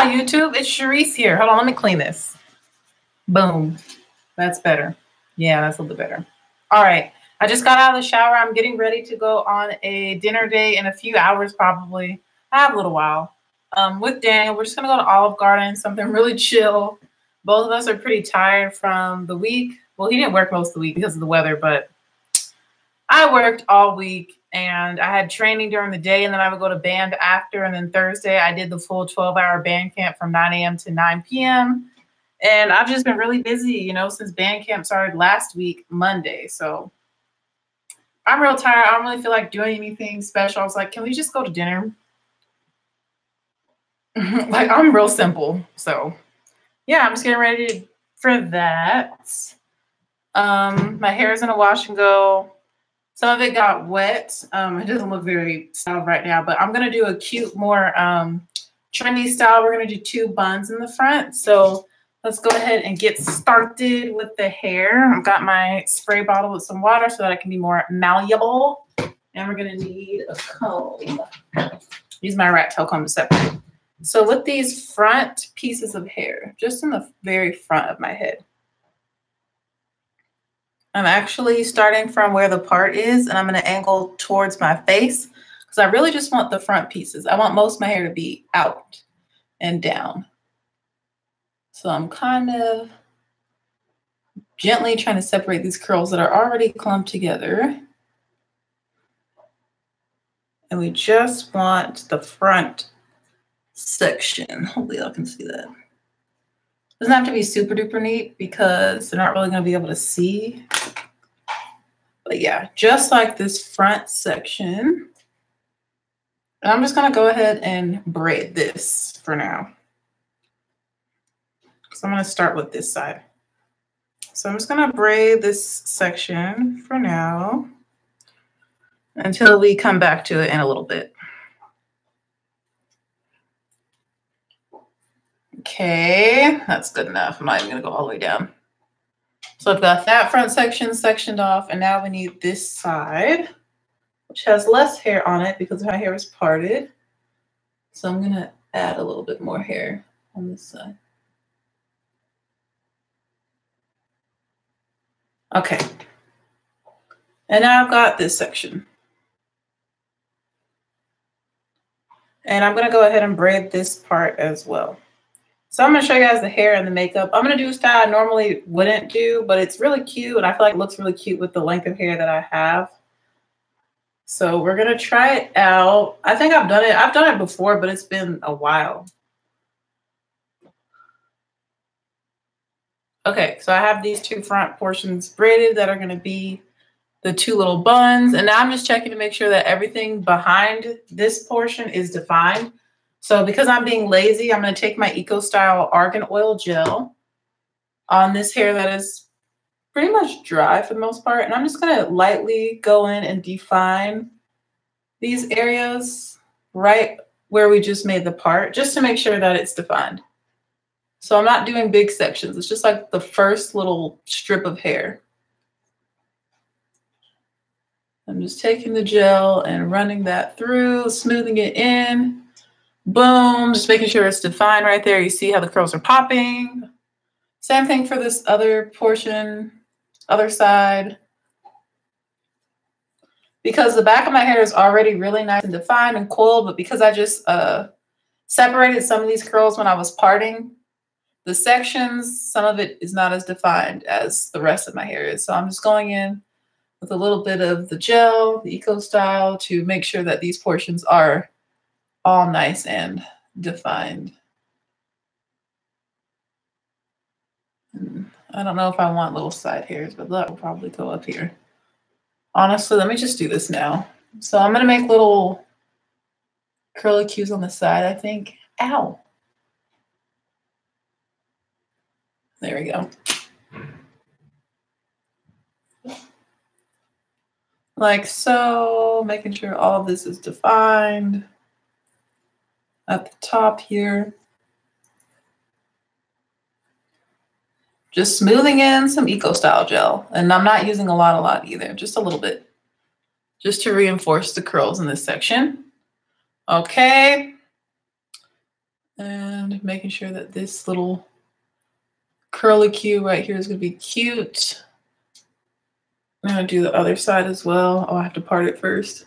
Hi, YouTube. It's Sharice here. Hold on, let me clean this. Boom. That's better. Yeah, that's a little bit better. All right. I just got out of the shower. I'm getting ready to go on a dinner date in a few hours, probably. I have a little while. With Daniel, we're just going to go to Olive Garden, something really chill. Both of us are pretty tired from the week. Well, he didn't work most of the week because of the weather, but I worked all week and I had training during the day, and then I would go to band after. And then Thursday, I did the full 12-hour band camp from 9 a.m. to 9 p.m. And I've just been really busy, you know, since band camp started last week, Monday. So I'm real tired. I don't really feel like doing anything special. I was like, can we just go to dinner? Like, I'm real simple. So yeah, I'm just getting ready for that. My hair is in a wash and go. Some of it got wet. It doesn't look very styled right now, but I'm going to do a cute, more trendy style. We're going to do 2 buns in the front. So let's go ahead and get started with the hair. I've got my spray bottle with some water so that it can be more malleable. And we're going to need a comb. Use my rat tail comb to separate. So with these front pieces of hair, just in the very front of my head, I'm actually starting from where the part is, and I'm going to angle towards my face because I really just want the front pieces. I want most of my hair to be out and down. So I'm kind of gently trying to separate these curls that are already clumped together. And we just want the front section. Hopefully y'all can see that. Doesn't have to be super duper neat because they're not really going to be able to see. But yeah, just like this front section. And I'm just going to go ahead and braid this for now. So I'm going to start with this side. So I'm just going to braid this section for now until we come back to it in a little bit. Okay, that's good enough. I'm not even going to go all the way down. So I've got that front section sectioned off, and now we need this side, which has less hair on it because my hair is parted. So I'm going to add a little bit more hair on this side. Okay. And now I've got this section. And I'm going to go ahead and braid this part as well. So I'm going to show you guys the hair and the makeup. I'm going to do a style I normally wouldn't do, but it's really cute. And I feel like it looks really cute with the length of hair that I have. So we're going to try it out. I think I've done it. I've done it before, but it's been a while. Okay, so I have these 2 front portions braided that are going to be the 2 little buns. And now I'm just checking to make sure that everything behind this portion is defined. So because I'm being lazy, I'm going to take my Eco Style Argan Oil Gel on this hair that is pretty much dry for the most part. And I'm just going to lightly go in and define these areas right where we just made the part, just to make sure that it's defined. So I'm not doing big sections. It's just like the first little strip of hair. I'm just taking the gel and running that through, smoothing it in. Boom, just making sure it's defined right there. You see how the curls are popping. Same thing for this other portion, other side. Because the back of my hair is already really nice and defined and coiled, but because I just separated some of these curls when I was parting the sections, some of it is not as defined as the rest of my hair is. So I'm just going in with a little bit of the gel, the Eco Style, to make sure that these portions are all nice and defined. I don't know if I want little side hairs, but that will probably go up here. Honestly, let me just do this now. So I'm going to make little curlicues on the side, I think. Ow. There we go. Like so, making sure all of this is defined at the top here. Just smoothing in some Eco Style gel. And I'm not using a lot either, just a little bit. Just to reinforce the curls in this section. Okay. And making sure that this little curly cue right here is going to be cute. I'm going to do the other side as well. Oh, I have to part it first.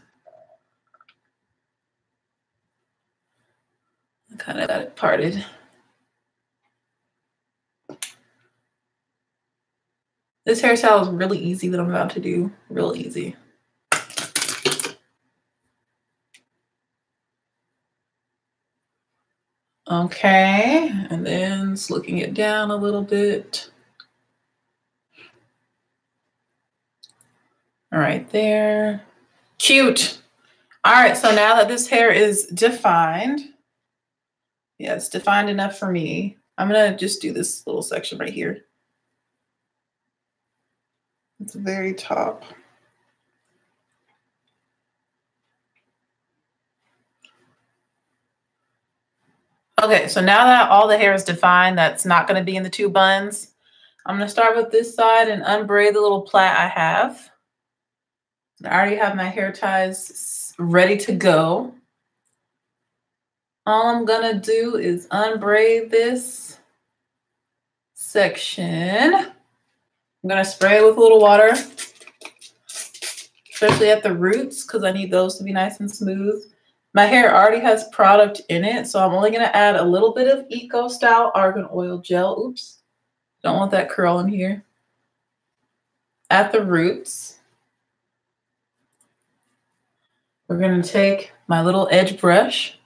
I kind of got it parted. This hairstyle is really easy that I'm about to do. Real easy. Okay, and then slicking it down a little bit. All right, there. Cute. All right, so now that this hair is defined, yeah, it's defined enough for me. I'm gonna just do this little section right here. It's the very top. Okay, so now that all the hair is defined, that's not going to be in the two buns. I'm going to start with this side and unbraid the little plait I have. I already have my hair ties ready to go. All I'm going to do is unbraid this section. I'm going to spray it with a little water, especially at the roots, because I need those to be nice and smooth. My hair already has product in it, so I'm only going to add a little bit of Eco Style Argan Oil Gel. Oops, don't want that curl in here. At the roots, we're going to take my little edge brush.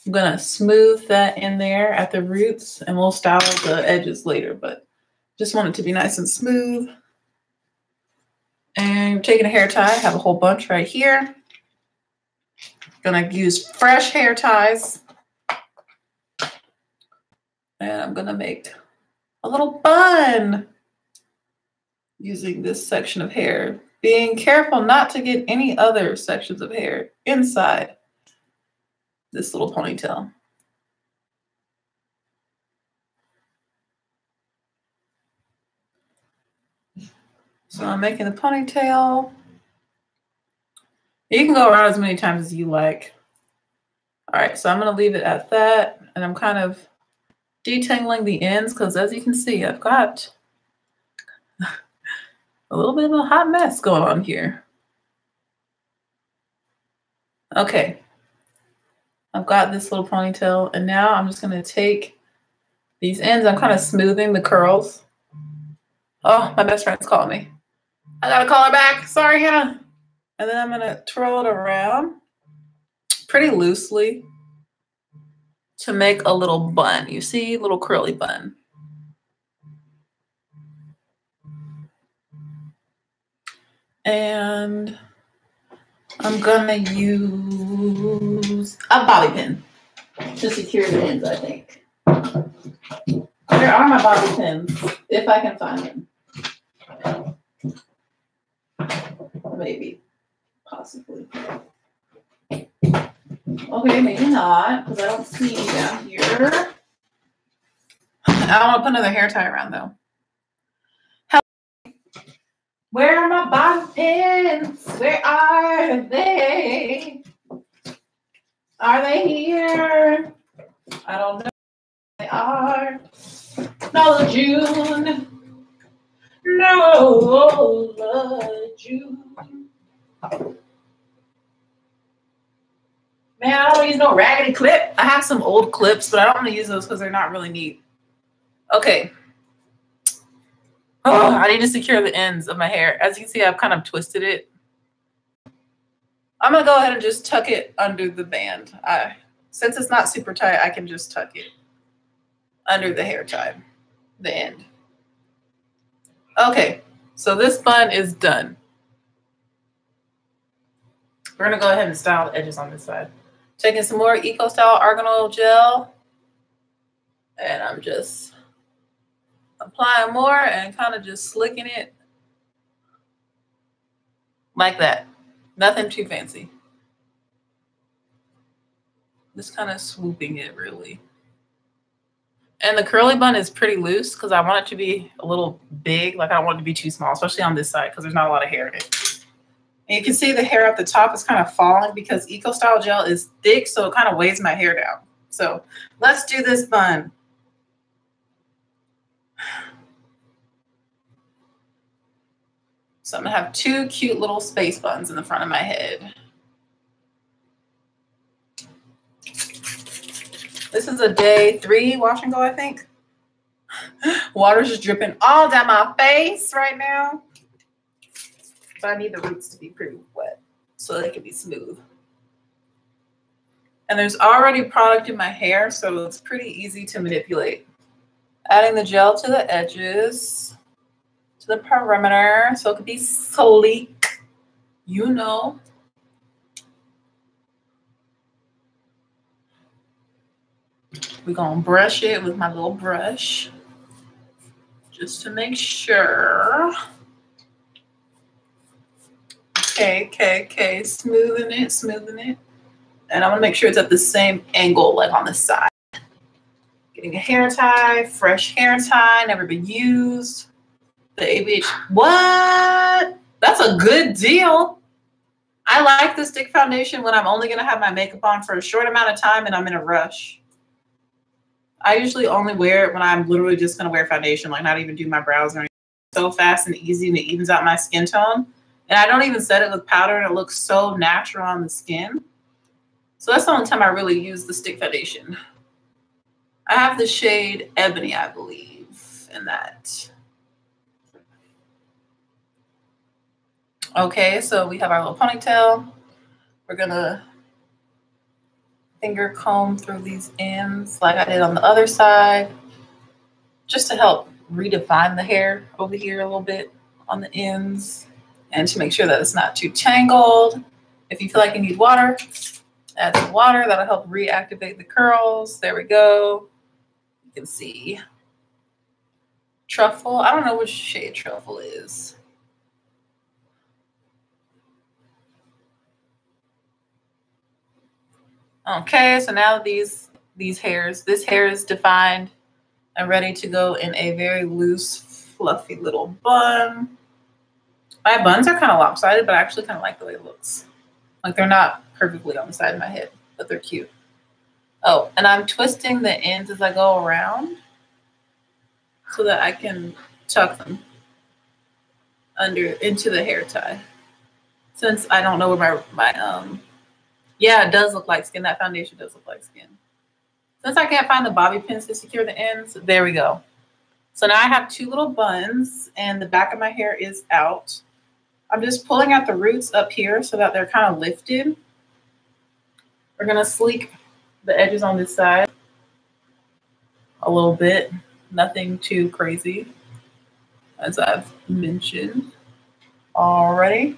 I'm going to smooth that in there at the roots, and we'll style the edges later, but just want it to be nice and smooth. And you're taking a hair tie. I have a whole bunch right here. Gonna use fresh hair ties. And I'm gonna make a little bun using this section of hair. Being careful not to get any other sections of hair inside this little ponytail. So I'm making the ponytail. You can go around as many times as you like. All right, so I'm gonna leave it at that. And I'm kind of detangling the ends because as you can see, I've got a little bit of a hot mess going on here. Okay, I've got this little ponytail and now I'm just gonna take these ends. I'm kind of smoothing the curls. Oh, my best friend's calling me. I gotta call her back. Sorry, Hannah. And then I'm gonna twirl it around pretty loosely to make a little bun. You see, little curly bun. And I'm gonna use a bobby pin to secure the ends, I think. Where are my bobby pins? If I can find them. Maybe. Possibly. Okay, maybe not, because I don't see any down here. I don't want to put another hair tie around though. Where are my bobby pins? Where are they? Are they here? I don't know. They are. No, June. No, June. Man, I don't use no raggedy clip. I have some old clips, but I don't want to use those because they're not really neat. Okay. Oh, I need to secure the ends of my hair. As you can see, I've kind of twisted it. I'm going to go ahead and just tuck it under the band. Since it's not super tight, I can just tuck it under the hair tie, the end. Okay, so this bun is done. We're going to go ahead and style the edges on this side. Taking some more Eco Style Argan Oil Gel. And I'm just applying more and kind of just slicking it like that. Nothing too fancy. Just kind of swooping it really. And the curly bun is pretty loose because I want it to be a little big. Like I don't want it to be too small, especially on this side because there's not a lot of hair in it. And you can see the hair at the top is kind of falling because Eco Style Gel is thick, so it kind of weighs my hair down. So let's do this bun. So I'm gonna have two cute little space buns in the front of my head. This is a day 3 wash and go, I think. Water's just dripping all down my face right now. But I need the roots to be pretty wet so they can be smooth. And there's already product in my hair, so it's pretty easy to manipulate. Adding the gel to the edges, to the perimeter, so it could be sleek, you know. We're gonna brush it with my little brush, just to make sure. Okay, smoothing it. And I'm gonna make sure it's at the same angle, like on the side. Getting a hair tie, fresh hair tie, never been used. The ABH, what? That's a good deal. I like the stick foundation when I'm only gonna have my makeup on for a short amount of time and I'm in a rush. I usually only wear it when I'm literally just gonna wear foundation, like not even do my brows or anything. So fast and easy, and it evens out my skin tone. And I don't even set it with powder, and it looks so natural on the skin. So that's the only time I really use the stick foundation. I have the shade Ebony, I believe, in that. Okay, so we have our little ponytail. We're gonna finger comb through these ends like I did on the other side, just to help redefine the hair over here a little bit on the ends and to make sure that it's not too tangled. If you feel like you need water, add some water. That'll help reactivate the curls. There we go. You can see truffle. I don't know which shade truffle is. Okay, so now this hair is defined and ready to go in a very loose, fluffy little bun. My buns are kind of lopsided, but I actually kind of like the way it looks. Like they're not perfectly on the side of my head, but they're cute. Oh, and I'm twisting the ends as I go around so that I can tuck them into the hair tie. Since I don't know where yeah, it does look like skin. That foundation does look like skin. Since I can't find the bobby pins to secure the ends, there we go. So now I have two little buns and the back of my hair is out. I'm just pulling out the roots up here so that they're kind of lifted. We're gonna sleek the edges on this side a little bit. Nothing too crazy, as I've mentioned already.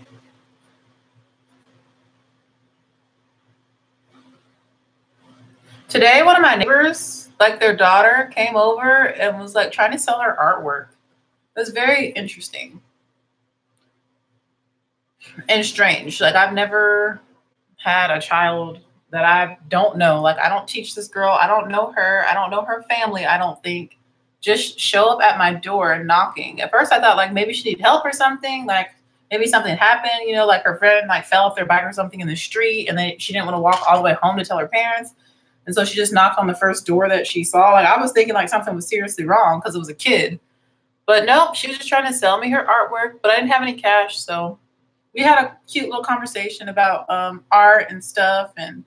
Today, one of my neighbors, like their daughter, came over and was like trying to sell her artwork. It was very interesting and strange. Like I've never had a child that I don't know. Like I don't teach this girl. I don't know her. I don't know her family. I don't think. Just show up at my door knocking. At first I thought like maybe she needed help or something. Like maybe something happened, you know, like her friend like fell off their bike or something in the street and then she didn't want to walk all the way home to tell her parents. And so she just knocked on the first door that she saw. Like I was thinking like something was seriously wrong because it was a kid. But nope, she was just trying to sell me her artwork, but I didn't have any cash. So we had a cute little conversation about art and stuff. And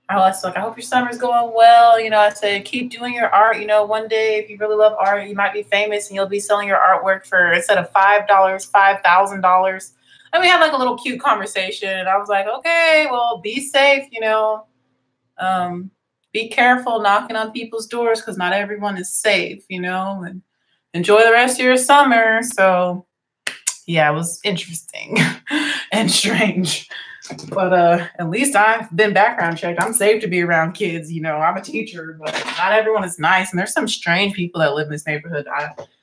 I was like, I hope your summer's going well. You know, I said, keep doing your art. You know, one day if you really love art, you might be famous and you'll be selling your artwork for, instead of $5, $5,000. And we had like a little cute conversation. And I was like, okay, well, be safe, you know. Be careful knocking on people's doors because not everyone is safe, you know, and enjoy the rest of your summer. So yeah, it was interesting and strange. But at least I've been background checked. I'm safe to be around kids. You know, I'm a teacher, but not everyone is nice. And there's some strange people that live in this neighborhood.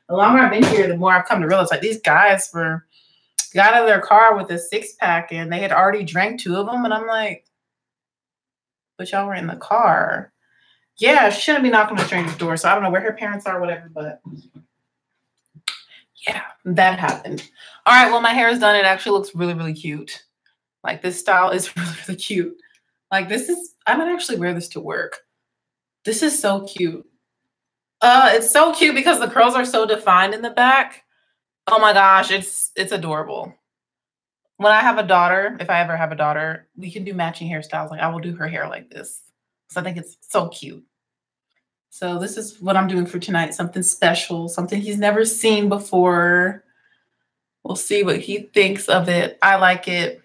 The longer I've been here, the more I've come to realize like these guys got out of their car with a 6-pack and they had already drank 2 of them. And I'm like, but y'all were in the car. Yeah, she shouldn't be knocking on a stranger's door. So I don't know where her parents are, whatever, but yeah, that happened. All right, well, my hair is done. It actually looks really, really cute. Like this style is really, really cute. Like this is, I might actually wear this to work. This is so cute. It's so cute because the curls are so defined in the back. Oh my gosh, it's adorable. When I have a daughter, if I ever have a daughter, we can do matching hairstyles. Like I will do her hair like this. So I think it's so cute. So this is what I'm doing for tonight. Something special, something he's never seen before. We'll see what he thinks of it. I like it.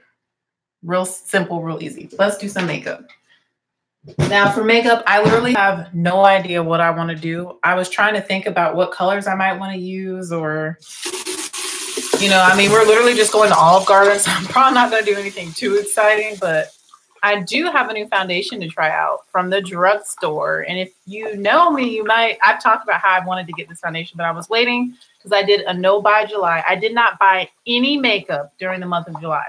Real simple, real easy. Let's do some makeup. Now for makeup, I literally have no idea what I want to do. I was trying to think about what colors I might want to use, or, you know, I mean, we're literally just going to Olive Garden, so I'm probably not going to do anything too exciting, but I do have a new foundation to try out from the drugstore. And if you know me, I've talked about how I wanted to get this foundation, but I was waiting because I did a no buy July. I did not buy any makeup during the month of July.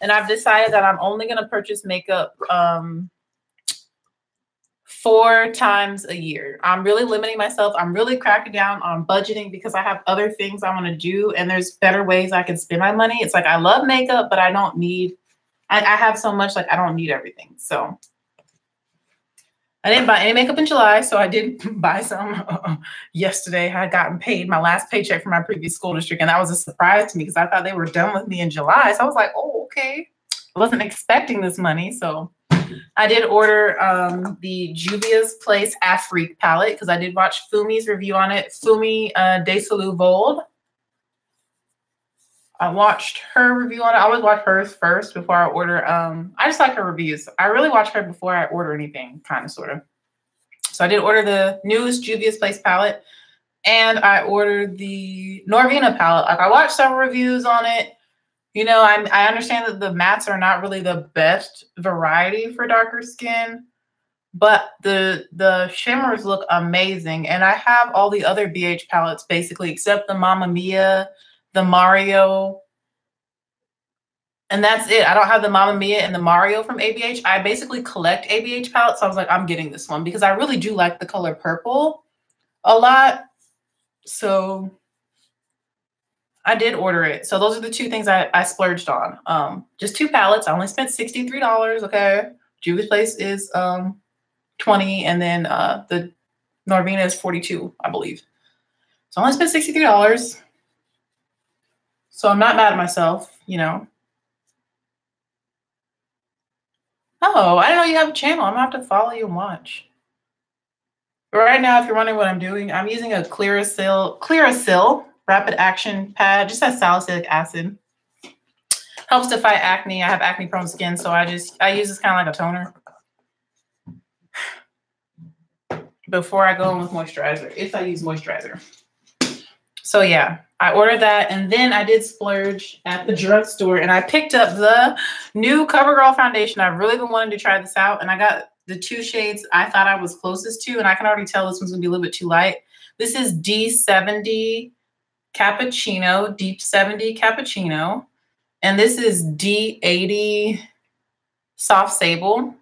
And I've decided that I'm only going to purchase makeup 4 times a year. I'm really limiting myself. I'm really cracking down on budgeting because I have other things I want to do, and there's better ways I can spend my money. It's like I love makeup, but I don't need, I have so much, like I don't need everything. So I didn't buy any makeup in July, so I did buy some yesterday. I had gotten paid my last paycheck from my previous school district, and that was a surprise to me because I thought they were done with me in July. So I was like, oh, okay. I wasn't expecting this money, so I did order the Juvia's Place Afrique palette because I did watch Fumi's review on it. Fumi Desalu Vold. I watched her review on it. I always watch hers first before I order. I just like her reviews. I really watch her before I order anything, kind of, sort of. So I did order the newest Juvia's Place palette, and I ordered the Norvina palette. Like I watched several reviews on it. You know, I understand that the mattes are not really the best variety for darker skin, but the shimmers look amazing. And I have all the other BH palettes basically, except the Mamma Mia, the Mario, and that's it. I don't have the Mamma Mia and the Mario from ABH. I basically collect ABH palettes. So I was like, I'm getting this one because I really do like the color purple a lot. So I did order it. So those are the 2 things I splurged on. Just 2 palettes. I only spent $63. Okay. Juvia's Place is $20, and then the Norvina is $42, I believe. So I only spent $63. So I'm not mad at myself, you know. Oh, I didn't know you have a channel. I'm gonna have to follow you and watch. But right now, if you're wondering what I'm doing, I'm using a Clearasil rapid action pad. Just has salicylic acid. Helps to fight acne. I have acne prone skin, so I use this kind of like a toner before I go in with moisturizer, if I use moisturizer. So yeah, I ordered that, and then I did splurge at the drugstore, and I picked up the new CoverGirl foundation. I've really been wanting to try this out, and I got the 2 shades I thought I was closest to, and I can already tell this one's gonna be a little bit too light. This is D70 Cappuccino, Deep 70 Cappuccino, and this is D80 Soft Sable.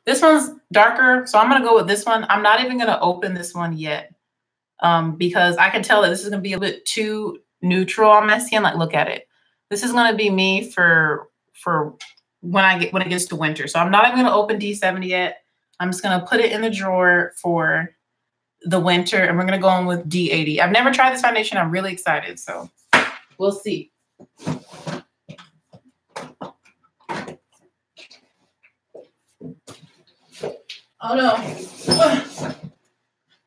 This one's darker, so I'm gonna go with this one. I'm not even gonna open this one yet. Because I can tell that this is going to be a bit too neutral on my skin. Like, look at it. This is going to be me for when it gets to winter. So I'm not even going to open D70 yet. I'm just going to put it in the drawer for the winter, and we're going to go on with D80. I've never tried this foundation. I'm really excited. So we'll see. Oh no.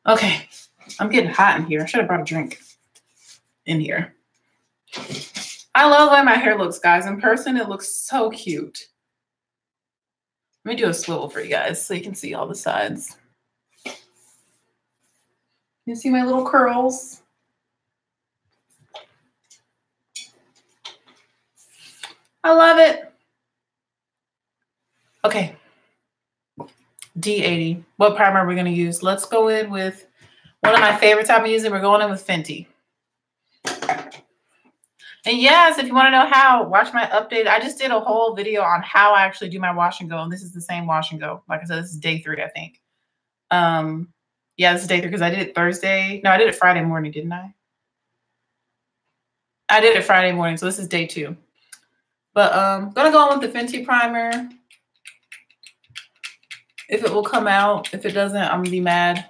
Okay. I'm getting hot in here. I should have brought a drink in here. I love the way my hair looks, guys. In person, it looks so cute. Let me do a swivel for you guys so you can see all the sides. You see my little curls? I love it. Okay. D80. What primer are we going to use? Let's go in with one of my favorites I've been using. We're going in with Fenty. And yes, if you want to know how, watch my update. I just did a whole video on how I actually do my wash and go. And this is the same wash and go. Like I said, this is day 3, I think. Yeah, this is day 3 because I did it Thursday. No, I did it Friday morning, didn't I? I did it Friday morning, so this is day 2. But gonna go on with the Fenty primer. if it will come out. If it doesn't, I'm gonna be mad.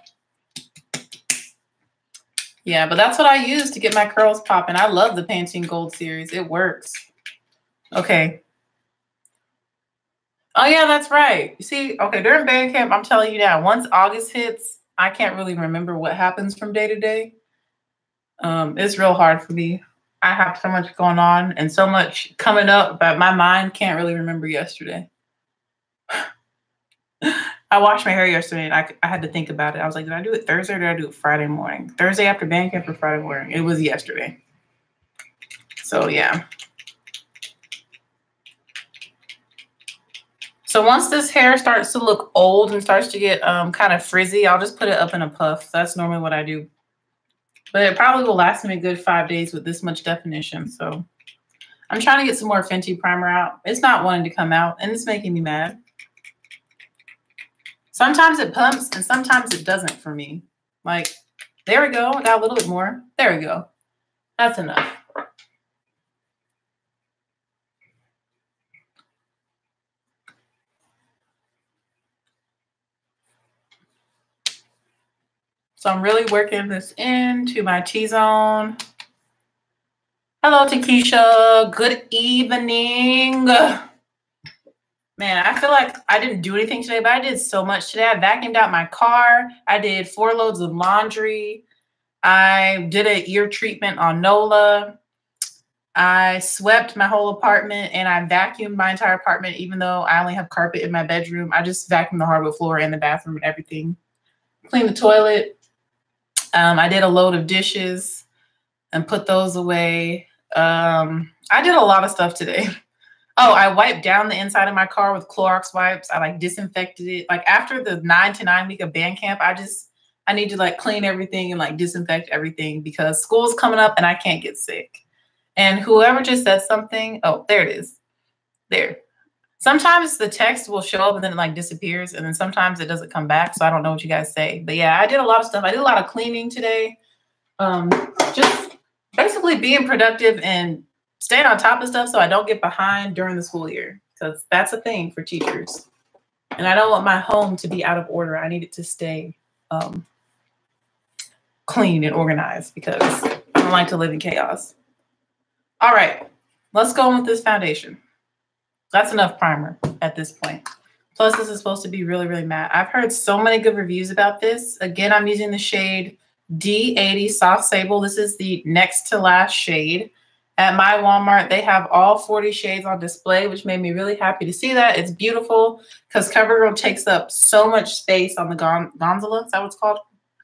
Yeah, but that's what I use to get my curls popping. I love the Pantene Gold series. It works. Okay. Oh yeah, that's right. You see, okay, during band camp, I'm telling you now, once August hits, I can't really remember what happens from day to day. It's real hard for me. I have so much going on and so much coming up, but my mind can't really remember yesterday. I washed my hair yesterday and I had to think about it. I was like, did I do it Thursday or did I do it Friday morning? Thursday after band camp or Friday morning? It was yesterday. So yeah. So once this hair starts to look old and starts to get kind of frizzy, I'll just put it up in a puff. That's normally what I do. But it probably will last me a good 5 days with this much definition. So I'm trying to get some more Fenty primer out. It's not wanting to come out and it's making me mad. Sometimes it pumps and sometimes it doesn't for me. Like, there we go. I got a little bit more. There we go. That's enough. So I'm really working this into my T-zone. Hello, Takesha. Good evening. Man, I feel like I didn't do anything today, but I did so much today. I vacuumed out my car. I did 4 loads of laundry. I did an ear treatment on Nola. I swept my whole apartment and I vacuumed my entire apartment, even though I only have carpet in my bedroom. I just vacuumed the hardwood floor and the bathroom and everything. Cleaned the toilet. I did a load of dishes and put those away. I did a lot of stuff today. Oh, I wiped down the inside of my car with Clorox wipes. I like disinfected it. Like after the 9 to 9 week of band camp, I need to like clean everything and like disinfect everything because school's coming up and I can't get sick. And whoever just said something, oh, there it is. There. Sometimes the text will show up and then it like disappears. And then sometimes it doesn't come back. So I don't know what you guys say. But yeah, I did a lot of stuff. I did a lot of cleaning today. Just basically being productive and staying on top of stuff so I don't get behind during the school year. Because that's a thing for teachers. And I don't want my home to be out of order. I need it to stay clean and organized because I don't like to live in chaos. All right, let's go on with this foundation. That's enough primer at this point. Plus, this is supposed to be really, really matte. I've heard so many good reviews about this. Again, I'm using the shade D80 Soft Sable. This is the next to last shade. At my Walmart, they have all 40 shades on display, which made me really happy to see that. It's beautiful because CoverGirl takes up so much space on the gondola. Is that what it's called?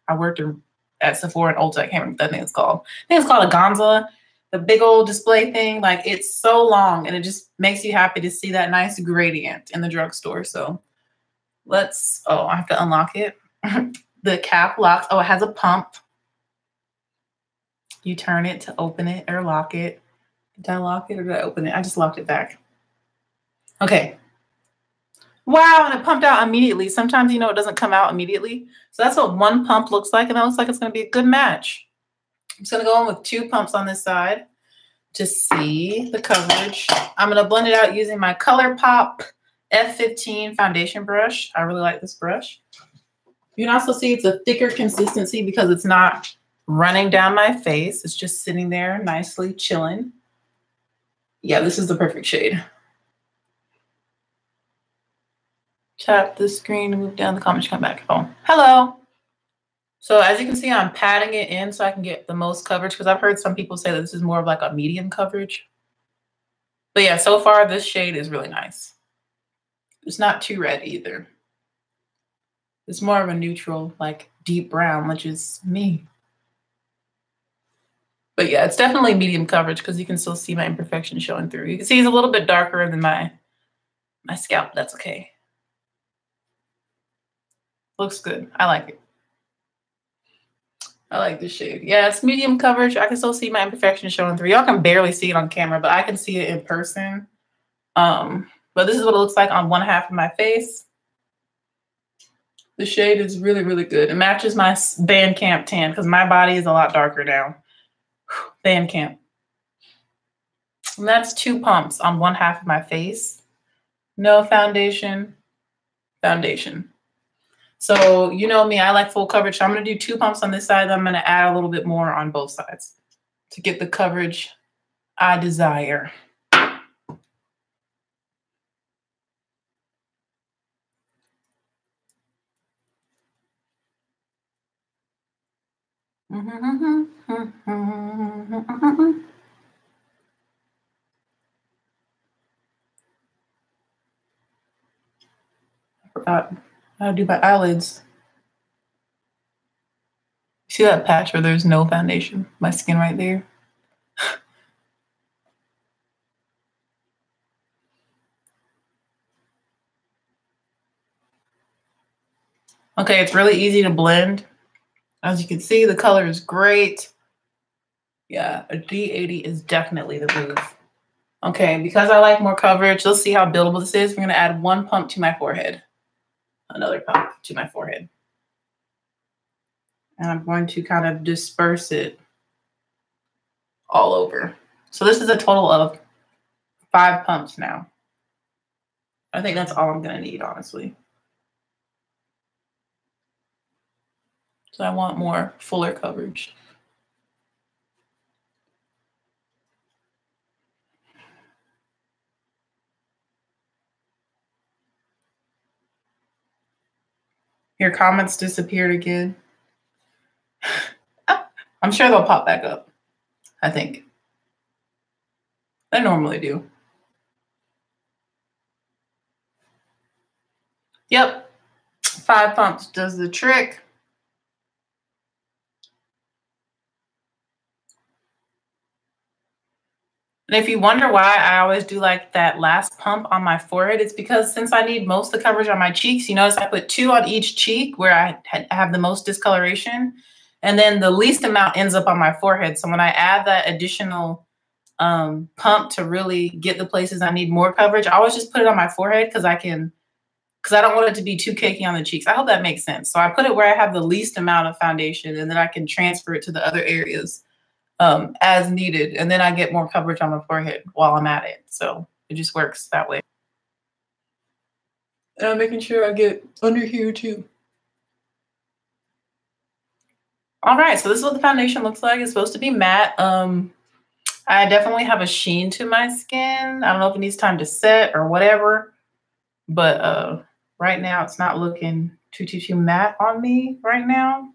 I worked at Sephora and Ulta. I can't remember what that thing is called. I think it's called a gondola. The big old display thing, like it's so long and it just makes you happy to see that nice gradient in the drugstore. So let's, oh, I have to unlock it. The cap locks. Oh, it has a pump. You turn it to open it or lock it. Did I lock it or did I open it? I just locked it back. Okay. Wow, and it pumped out immediately. Sometimes, you know, it doesn't come out immediately. So that's what one pump looks like, and that looks like it's going to be a good match. I'm just going to go in with 2 pumps on this side to see the coverage. I'm going to blend it out using my ColourPop F15 foundation brush. I really like this brush. You can also see it's a thicker consistency because it's not running down my face. It's just sitting there nicely chilling. Yeah, this is the perfect shade. Tap the screen to move down the comments, come back. Oh, hello. So as you can see, I'm patting it in so I can get the most coverage because I've heard some people say that this is more of like a medium coverage. But yeah, so far this shade is really nice. It's not too red either. It's more of a neutral, like deep brown, which is me. But yeah, it's definitely medium coverage because you can still see my imperfections showing through. You can see it's a little bit darker than my scalp. That's okay. Looks good. I like it. I like this shade. Yeah, it's medium coverage. I can still see my imperfections showing through. Y'all can barely see it on camera, but I can see it in person. But this is what it looks like on one half of my face. The shade is really, really good. It matches my band camp tan because my body is a lot darker now. Band camp. And that's 2 pumps on one half of my face. No foundation. Foundation. So you know me, I like full coverage. So I'm going to do 2 pumps on this side. I'm going to add a little bit more on both sides to get the coverage I desire. I forgot how to do my eyelids. See that patch where there's no foundation? My skin right there. Okay, it's really easy to blend. As you can see, the color is great. Yeah, a D80 is definitely the move. Okay, because I like more coverage, let's see how buildable this is. We're going to add 1 pump to my forehead. Another pump to my forehead. And I'm going to kind of disperse it all over. So this is a total of 5 pumps now. I think that's all I'm going to need, honestly. So I want more fuller coverage. Your comments disappeared again. I'm sure they'll pop back up. I think. They normally do. Yep. 5 pumps does the trick. And if you wonder why I always do like that last pump on my forehead, it's because since I need most of the coverage on my cheeks, you notice I put 2 on each cheek where I have the most discoloration. And then the least amount ends up on my forehead. So when I add that additional pump to really get the places I need more coverage, I always just put it on my forehead because I don't want it to be too cakey on the cheeks. I hope that makes sense. So I put it where I have the least amount of foundation, and then I can transfer it to the other areas as needed. And then I get more coverage on my forehead while I'm at it. So it just works that way. And I'm making sure I get under here too. All right, so this is what the foundation looks like. It's supposed to be matte. I definitely have a sheen to my skin. I don't know if it needs time to set or whatever, but right now it's not looking too matte on me right now.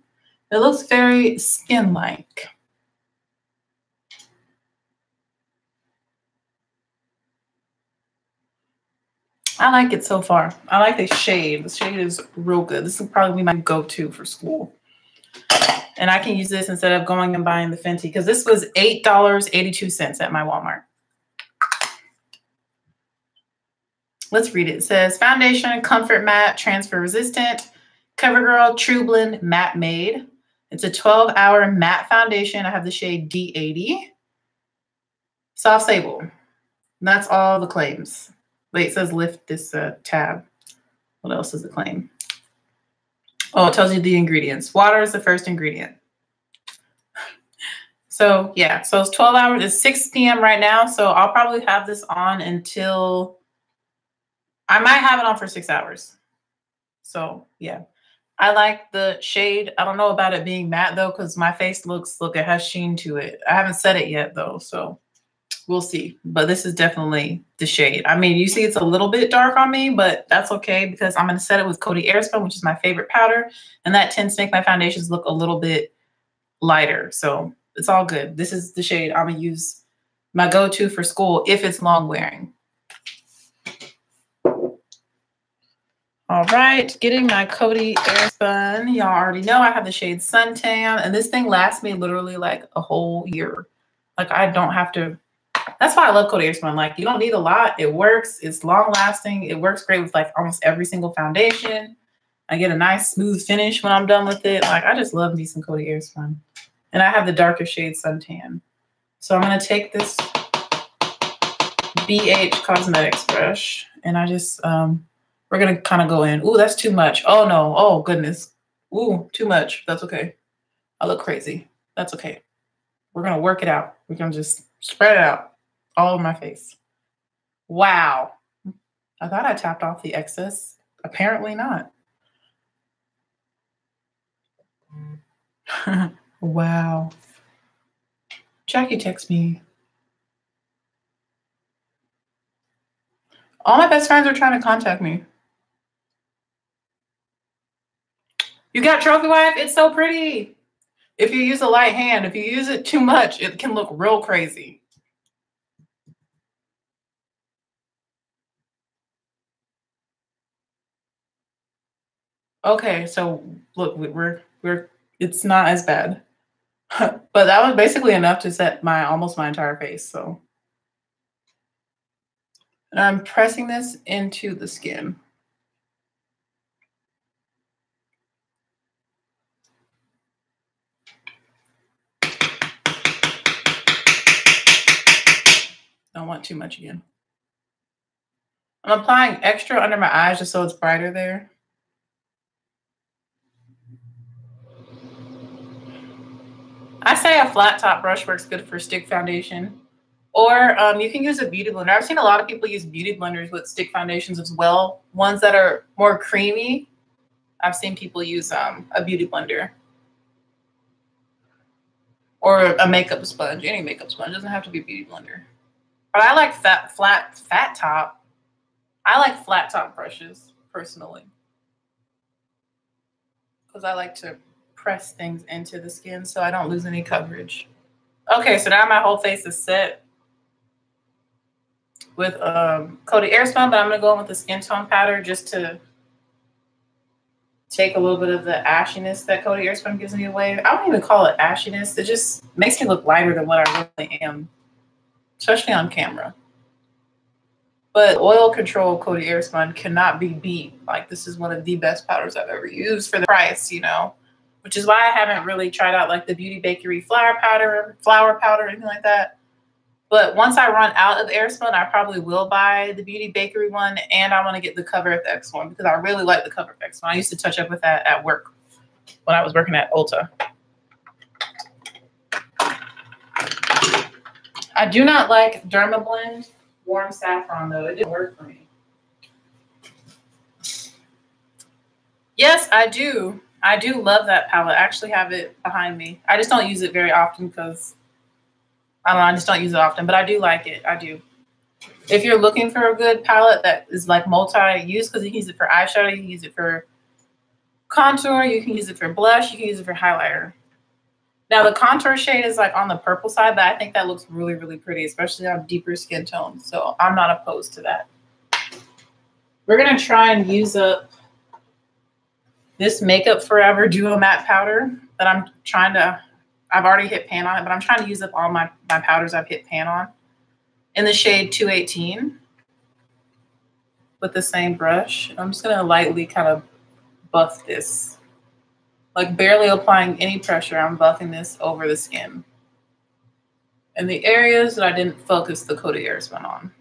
It looks very skin-like. I like it so far. I like the shade. The shade is real good. This will probably be my go-to for school. And I can use this instead of going and buying the Fenty because this was $8.82 at my Walmart. Let's read it. It says, foundation, comfort matte, transfer resistant, CoverGirl True Blend Matte Made. It's a 12-hour matte foundation. I have the shade D80. Soft sable. And that's all the claims. Wait, it says lift this tab. What else does it claim? Oh, it tells you the ingredients. Water is the first ingredient. So yeah, so it's 12 hours. It's 6 p.m. right now. So I'll probably have this on until, I might have it on for 6 hours. So yeah, I like the shade. I don't know about it being matte though, because my face look, it has sheen to it. I haven't set it yet though, so we'll see. But this is definitely the shade. I mean, you see it's a little bit dark on me, but that's okay because I'm going to set it with Coty Airspun, which is my favorite powder. And that tends to make my foundations look a little bit lighter. So it's all good. This is the shade I'm going to use, my go-to for school if it's long wearing. All right, getting my Coty Airspun. Y'all already know I have the shade Suntan, and this thing lasts me literally like a whole year. Like I don't have to. That's why I love Coty Airspun. Like you don't need a lot. It works. It's long lasting. It works great with like almost every single foundation. I get a nice smooth finish when I'm done with it. Like I just love me some Coty Airspun. And I have the darker shade Suntan. So I'm gonna take this BH Cosmetics brush and I just we're gonna kind of go in. Ooh, that's too much. Oh no. Oh goodness. Ooh, too much. That's okay. I look crazy. That's okay. We're gonna work it out. We're gonna just spread it out all over my face. Wow. I thought I tapped off the excess. Apparently not. Wow. Jackie texts me. All my best friends are trying to contact me. You got Trophy Wife? It's so pretty. If you use a light hand, if you use it too much, it can look real crazy. Okay, so look, we're it's not as bad. But that was basically enough to set almost my entire face. So, and I'm pressing this into the skin. Don't want too much again. I'm applying extra under my eyes just so it's brighter there. I say a flat top brush works good for stick foundation. Or you can use a beauty blender. I've seen a lot of people use beauty blenders with stick foundations as well. Ones that are more creamy. I've seen people use a beauty blender. Or a makeup sponge. Any makeup sponge. It doesn't have to be a beauty blender. But I like fat top. I like flat top brushes, personally. Because I like to press things into the skin so I don't lose any coverage. Okay, so now my whole face is set with Coty Airspun, but I'm going to go in with the skin tone powder just to take a little bit of the ashiness that Coty Airspun gives me away. I don't even call it ashiness. It just makes me look lighter than what I really am, especially on camera. But oil control Coty Airspun cannot be beat. Like, this is one of the best powders I've ever used for the price, you know, which is why I haven't really tried out like the Beauty Bakery flower powder, anything like that. But once I run out of Airspun, I probably will buy the Beauty Bakery one, and I want to get the Cover FX one because I really like the Cover FX one. I used to touch up with that at work when I was working at Ulta. I do not like Dermablend Warm Saffron, though. It didn't work for me. Yes, I do. I do love that palette. I actually have it behind me. I just don't use it very often because I don't know, I just don't use it often, but I do like it. I do. If you're looking for a good palette that is like multi-use, because you can use it for eyeshadow, you can use it for contour, you can use it for blush, you can use it for highlighter. Now the contour shade is like on the purple side, but I think that looks really, really pretty, especially on deeper skin tones. So I'm not opposed to that. We're going to try and use up this Makeup Forever Duo Matte Powder that I've already hit pan on it, but I'm trying to use up all my powders I've hit pan on in the shade 218 with the same brush. I'm just going to lightly kind of buff this. Like barely applying any pressure, I'm buffing this over the skin. And the areas that I didn't focus the Coty Airspun on.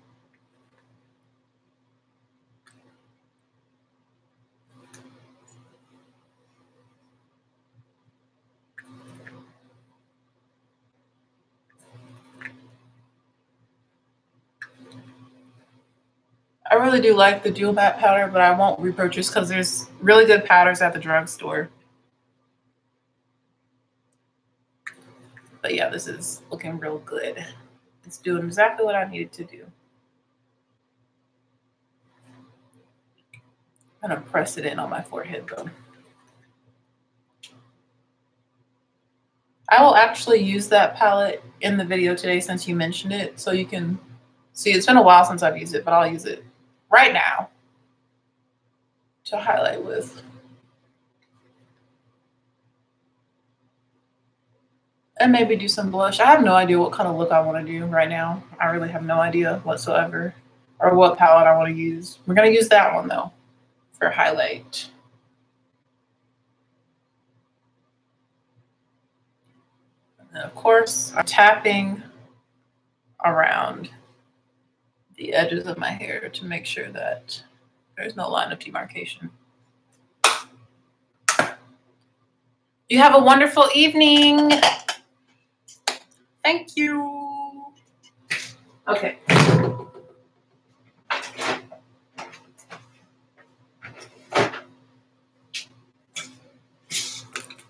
I really do like the Dual Matte Powder, but I won't repurchase because there's really good powders at the drugstore. But yeah, this is looking real good. It's doing exactly what I needed to do. I'm gonna press it in on my forehead though. I will actually use that palette in the video today since you mentioned it, so you can see. It's been a while since I've used it, but I'll use it right now to highlight with. And maybe do some blush. I have no idea what kind of look I want to do right now. I really have no idea whatsoever, or what palette I want to use. We're going to use that one though for highlight. And of course, I'm tapping around the edges of my hair to make sure that there's no line of demarcation. You have a wonderful evening. Thank you. Okay.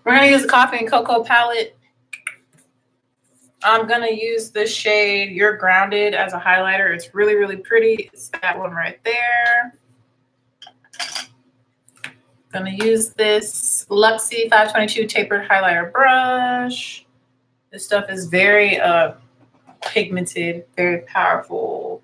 We're We're going to use the Coffee and Cocoa palette. I'm going to use this shade You're Grounded as a highlighter. It's really, really pretty. It's that one right there. I'm going to use this Luxie 522 tapered highlighter brush. This stuff is very pigmented, very powerful.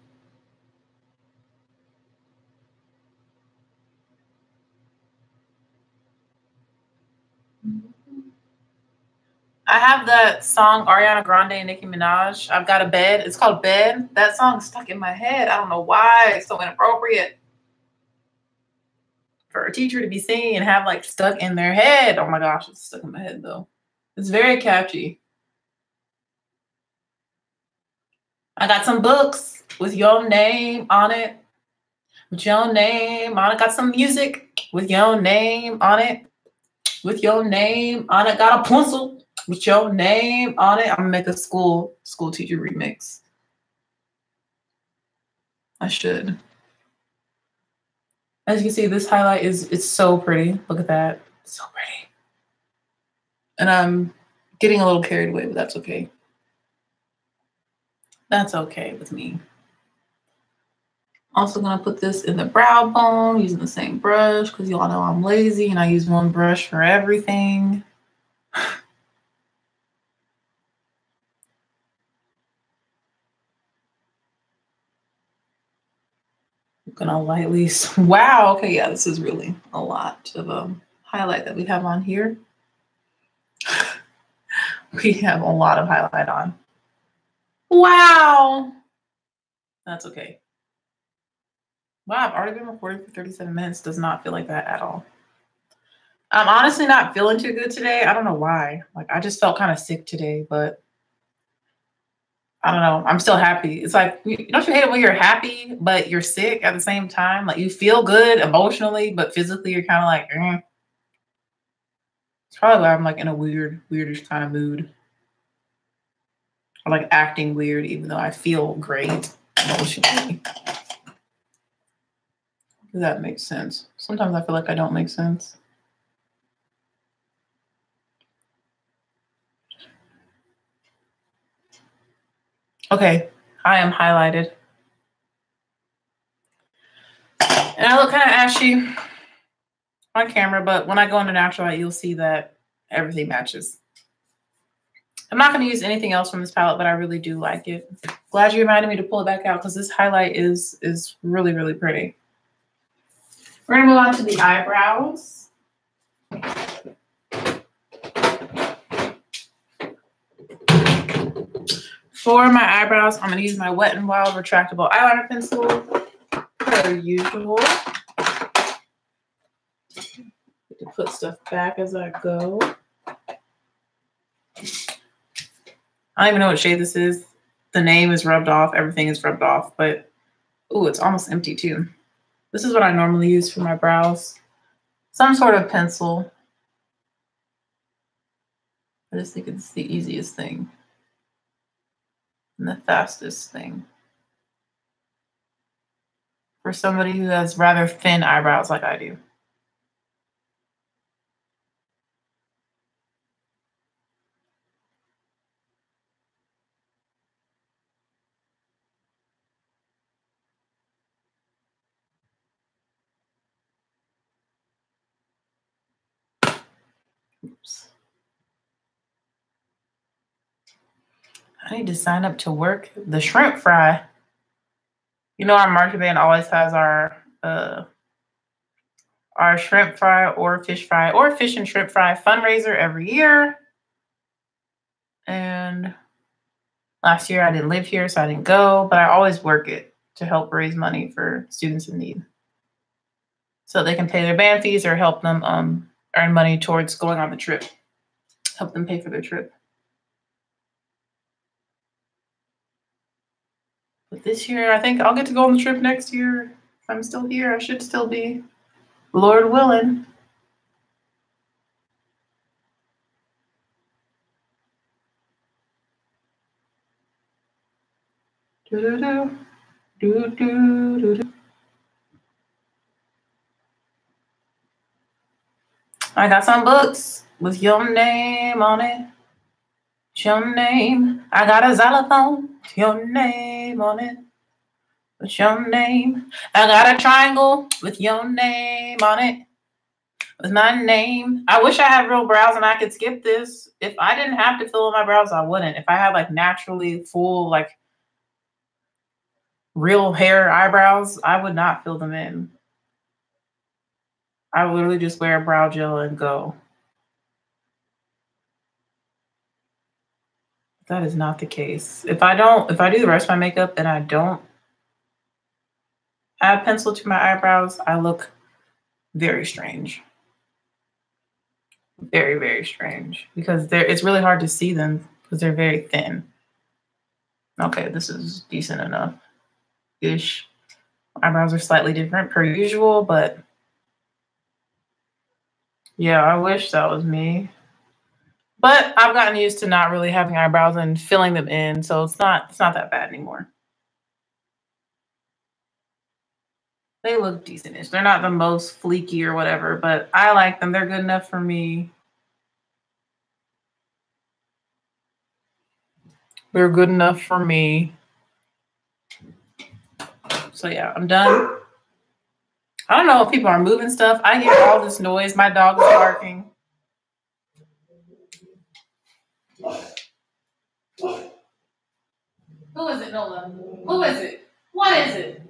I have that song Ariana Grande and Nicki Minaj. I've Got a Bed. It's called Bed. That song is stuck in my head. I don't know why. It's so inappropriate for a teacher to be singing and have like stuck in their head. Oh my gosh, it's stuck in my head though. It's very catchy. I got some books with your name on it. With your name on it. Got some music with your name on it. With your name on it. Got a pencil with your name on it. I'm gonna make a school teacher remix. I should. As you can see, this highlight it's so pretty. Look at that. It's so pretty. And I'm getting a little carried away, but that's okay. That's okay with me. Also gonna put this in the brow bone using the same brush because y'all know I'm lazy and I use one brush for everything. I'm gonna lightly, wow, okay, yeah, this is really a lot of highlight that we have on here. We have a lot of highlight on. Wow. That's okay. Wow, I've already been recording for 37 minutes. Does not feel like that at all. I'm honestly not feeling too good today. I don't know why. Like, I just felt kind of sick today, but I don't know. I'm still happy. It's like, don't you hate it when you're happy, but you're sick at the same time? Like, you feel good emotionally, but physically you're kind of like, It's probably why I'm like in a weirdish kind of mood. Or like acting weird, even though I feel great emotionally. Does that make sense? Sometimes I feel like I don't make sense. Okay, I am highlighted. And I look kind of ashy on camera, but when I go into natural light, you'll see that everything matches. I'm not going to use anything else from this palette, but I really do like it. Glad you reminded me to pull it back out because this highlight is really, really pretty. We're going to move on to the eyebrows. For my eyebrows, I'm going to use my Wet n Wild retractable eyeliner pencil, per usual. To put stuff back as I go. I don't even know what shade this is. The name is rubbed off. Everything is rubbed off, but ooh, it's almost empty too. This is what I normally use for my brows. Some sort of pencil. I just think it's the easiest thing and the fastest thing for somebody who has rather thin eyebrows like I do. Oops. I need to sign up to work the shrimp fry. You know, our marching band always has our shrimp fry or fish and shrimp fry fundraiser every year. And last year I didn't live here, so I didn't go, but I always work it to help raise money for students in need. So they can pay their band fees or help them earn money towards going on the trip. Help them pay for their trip. But this year, I think I'll get to go on the trip next year. If I'm still here, I should still be. Lord willing. Do-do-do. Do-do-do-do. I got some books with your name on it. Your name. I got a xylophone with your name on it. With your name. I got a triangle with your name on it. With my name. I wish I had real brows and I could skip this. If I didn't have to fill in my brows, I wouldn't. If I had like naturally full, like real hair eyebrows, I would not fill them in. I would literally just wear a brow gel and go. That is not the case. If I do the rest of my makeup and I don't add pencil to my eyebrows, I look very strange. Very, very strange. Because it's really hard to see them because they're very thin. Okay, this is decent enough-ish. Eyebrows are slightly different per usual, but yeah, I wish that was me. But I've gotten used to not really having eyebrows and filling them in, so it's not that bad anymore. They look decentish. They're not the most fleeky or whatever, but I like them. They're good enough for me. They're good enough for me. So yeah, I'm done. I don't know if people are moving stuff. I hear all this noise. My dog is barking. Who is it, Nola? Who is it? What is it?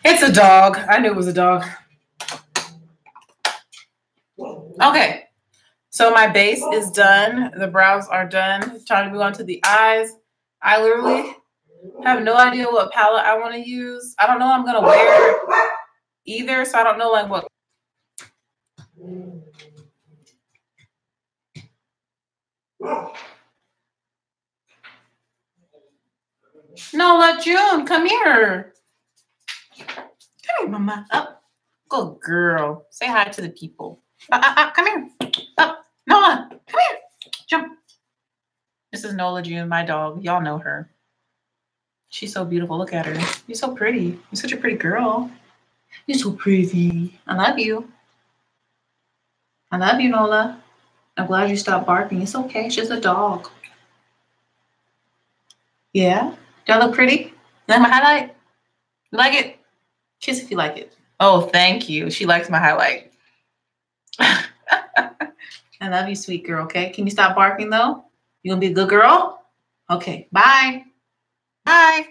It's a dog. I knew it was a dog. Okay. So my base is done. The brows are done. Time to move on to the eyes. I literally have no idea what palette I want to use. I don't know what I'm going to wear either. So I don't know like what. Nola, June, come here. Come here, mama. Up. Good girl. Say hi to the people. Come here. Up. Nola, come here. Jump. This is Nola June, my dog. Y'all know her. She's so beautiful. Look at her. You're so pretty. You're such a pretty girl. You're so pretty. I love you. I love you, Nola. I'm glad you stopped barking. It's okay. She's a dog. Yeah? Do I look pretty? You like my highlight? You like it? Kiss if you like it. Oh, thank you. She likes my highlight. I love you, sweet girl, okay? Can you stop barking, though? You gonna be a good girl? Okay, bye. Bye.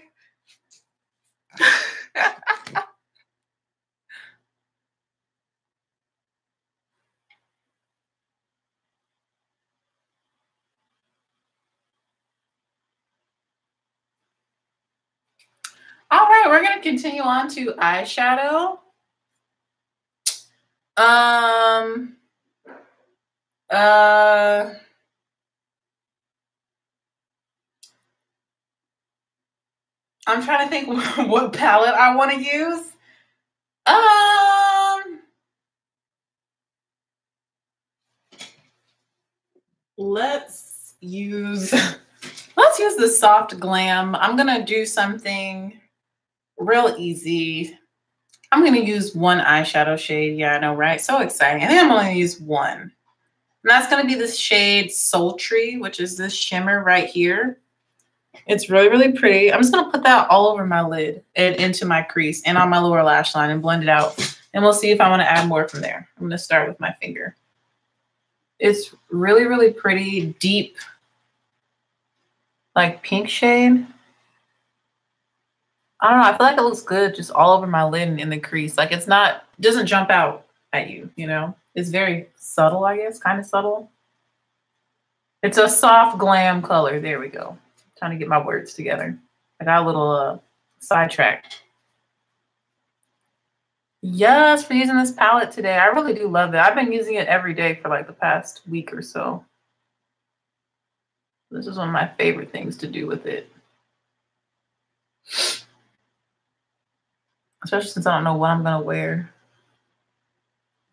All right, we're going to continue on to eyeshadow. I'm trying to think what palette I want to use. Let's use the Soft Glam. I'm going to do something real easy. I'm going to use one eyeshadow shade. Yeah, I know, right? So exciting. I think I'm only going to use one. And that's going to be this shade Sultry, which is this shimmer right here. It's really, really pretty. I'm just going to put that all over my lid and into my crease and on my lower lash line and blend it out. And we'll see if I want to add more from there. I'm going to start with my finger. It's really, really pretty, deep, like pink shade. I don't know. I feel like it looks good just all over my lid and in the crease. Like it doesn't jump out at you, you know? It's very subtle, I guess, kind of subtle. It's a soft glam color. There we go. Trying to get my words together. I got a little sidetracked. Yes, for using this palette today. I really do love it. I've been using it every day for like the past week or so. This is one of my favorite things to do with it. Especially since I don't know what I'm going to wear.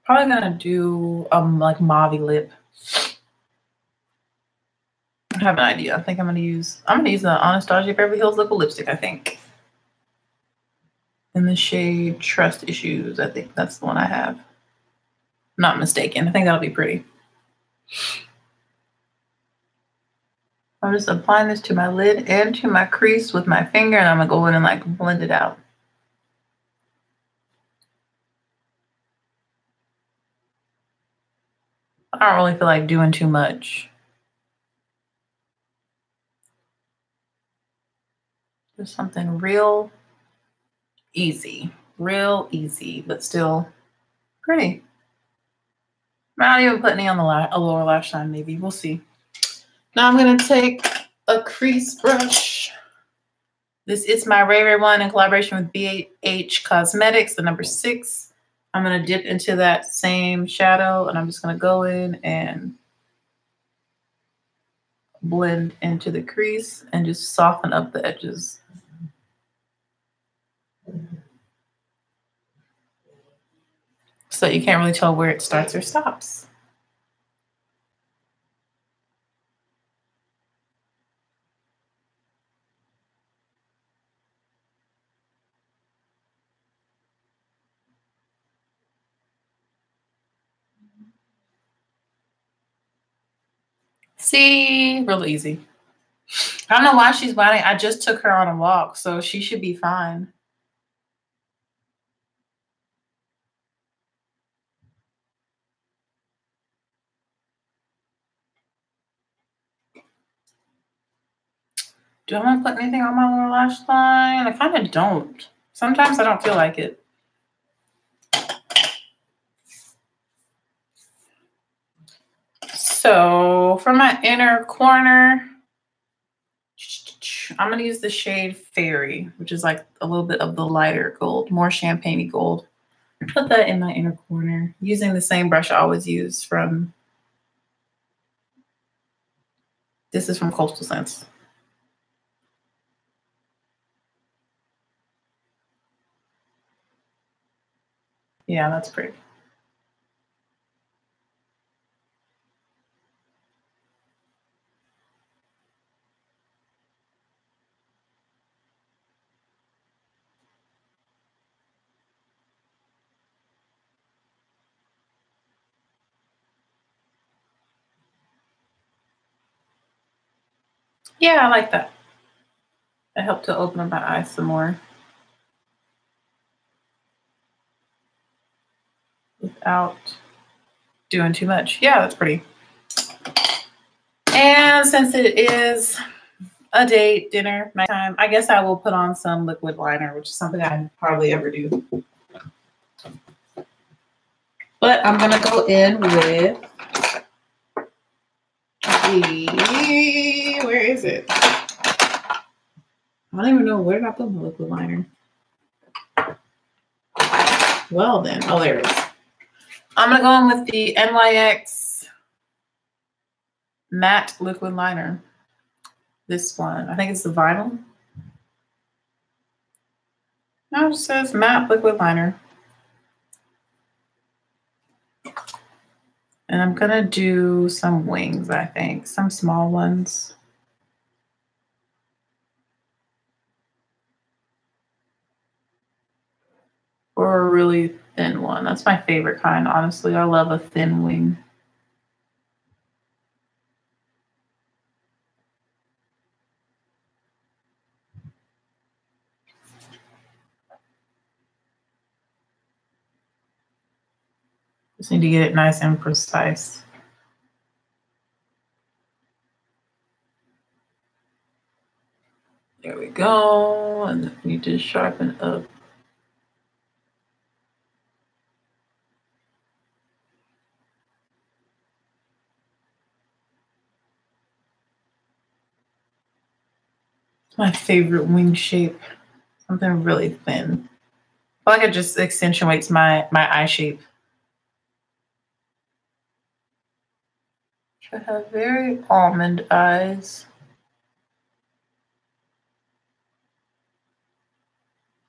Probably going to do like mauve lip. I have an idea. I think I'm going to use the Anastasia Beverly Hills Liquid Lipstick, I think. in the shade Trust Issues. I think that's the one I have. Not mistaken. I think that'll be pretty. I'm just applying this to my lid and to my crease with my finger, and I'm gonna go in and like blend it out. I don't really feel like doing too much. Just something real easy, but still pretty. I might not even put any on the lower lash line, maybe. We'll see. Now I'm going to take a crease brush. This is my Ray Ray one in collaboration with BH Cosmetics, the number 6. I'm going to dip into that same shadow, and I'm just going to go in and blend into the crease and just soften up the edges. So you can't really tell where it starts or stops. See, real easy. I don't know why she's whining. I just took her on a walk, so she should be fine. Do I want to put anything on my lower lash line? I kind of don't. Sometimes I don't feel like it. So for my inner corner, I'm going to use the shade Fairy, which is like a little bit of the lighter gold, more champagne-y gold. Put that in my inner corner using the same brush I always use from, this is from Coastal Scents. Yeah, that's pretty. Yeah, I like that. It helped to open up my eyes some more without doing too much. Yeah, that's pretty. And since it is a date, dinner, nighttime, I guess I will put on some liquid liner, which is something I hardly ever do. But I'm going to go in with the, where is it? I don't even know, where did I put my liquid liner? Well then, oh, there it is. I'm going to go in with the NYX matte liquid liner. This one, I think it's the vinyl. No, it says matte liquid liner. And I'm going to do some wings, I think, some small ones. Or a really thin one. That's my favorite kind, honestly. I love a thin wing. Just need to get it nice and precise. There we go. And we need to sharpen up. My favorite wing shape. Something really thin. I feel like it just accentuates my eye shape. I have very almond eyes.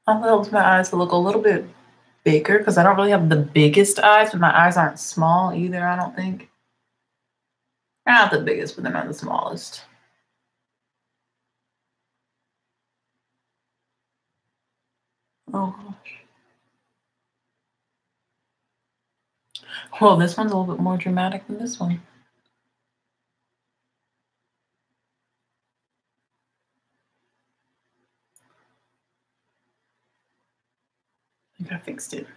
I want my eyes to look a little bit bigger because I don't really have the biggest eyes, but my eyes aren't small either, I don't think. They're not the biggest, but they're not the smallest. Oh gosh. Well, this one's a little bit more dramatic than this one. I think I fixed it.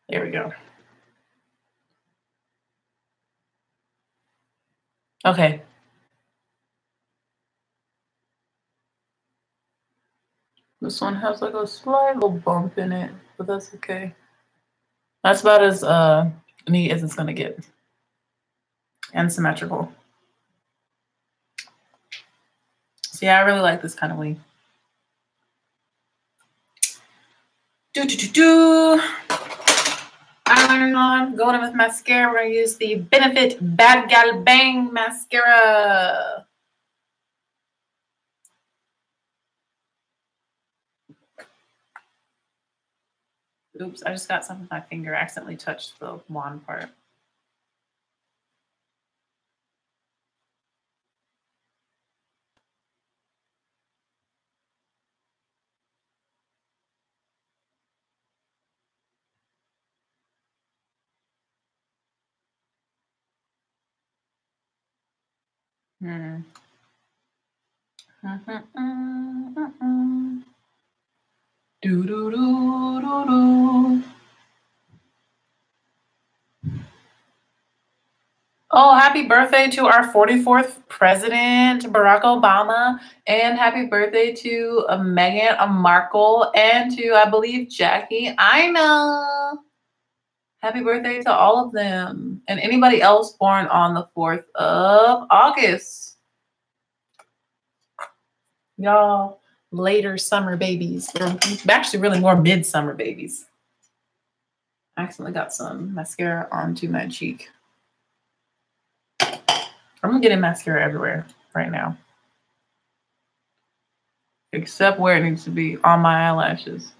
There we go. Okay. This one has like a slight little bump in it, but that's okay. That's about as neat as it's gonna get. And symmetrical. So yeah, I really like this kind of wing. Iron on, going in with mascara. We're gonna use the Benefit Bad Gal Bang mascara. Oops, I just got something with my finger. I accidentally touched the wand part. Hmm. Do do do do do. Oh, happy birthday to our 44th president, Barack Obama, and happy birthday to Meghan Markle and to, I believe, Jackie Aina. Happy birthday to all of them and anybody else born on the 4th of August. Y'all, later summer babies. They're actually really more midsummer babies. I accidentally got some mascara onto my cheek. I'm getting mascara everywhere right now. Except where it needs to be, on my eyelashes.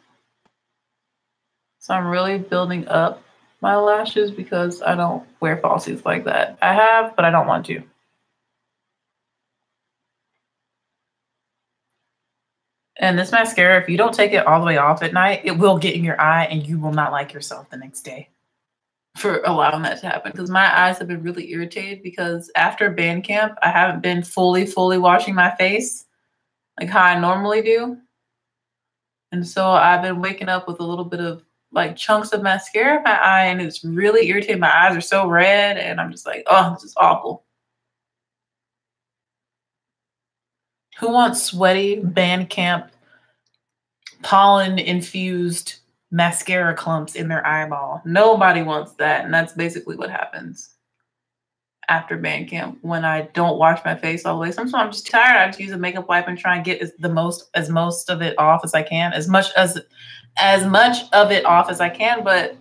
So I'm really building up my lashes because I don't wear falsies like that. I have, but I don't want to. And this mascara, if you don't take it all the way off at night, it will get in your eye and you will not like yourself the next day for allowing that to happen. Because my eyes have been really irritated because after band camp, I haven't been fully washing my face like how I normally do. And so I've been waking up with a little bit of like chunks of mascara in my eye and it's really irritating. My eyes are so red and I'm just like, oh, this is awful. Who wants sweaty band camp pollen infused mascara clumps in their eyeball? Nobody wants that. And that's basically what happens after band camp when I don't wash my face all the way. Sometimes I'm just tired. I just use a makeup wipe and try and get as most of it off as I can, as much of it off as I can. But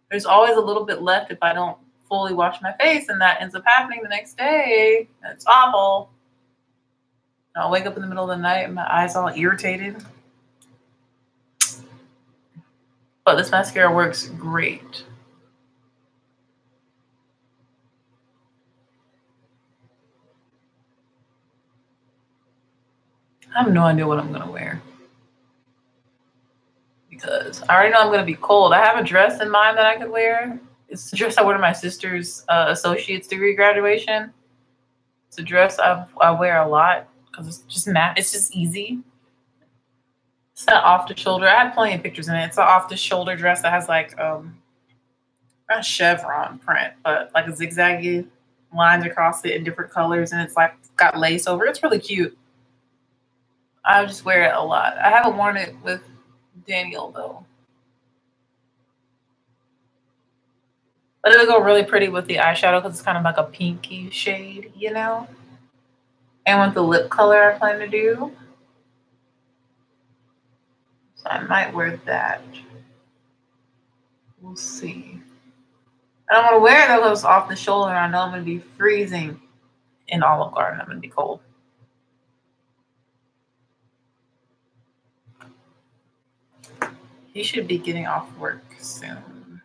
there's always a little bit left if I don't fully wash my face, and that ends up happening the next day. It's awful. I'll wake up in the middle of the night and my eyes all irritated. But this mascara works great. I have no idea what I'm going to wear because I already know I'm going to be cold. I have a dress in mind that I could wear. It's the dress I wore to my sister's associate's degree graduation. It's a dress I wear a lot because it's just it's just easy. It's not off the shoulder. I have plenty of pictures in it. It's an off the shoulder dress that has like not chevron print, but like a zigzaggy lines across it in different colors, and it's like got lace over. It's really cute. I just wear it a lot. I haven't worn it with Daniel though. But it would go really pretty with the eyeshadow because it's kind of like a pinky shade, you know? And with the lip color I plan to do. So I might wear that. We'll see. I don't want to wear those off the shoulder. I know I'm going to be freezing in Olive Garden. I'm going to be cold. He should be getting off work soon.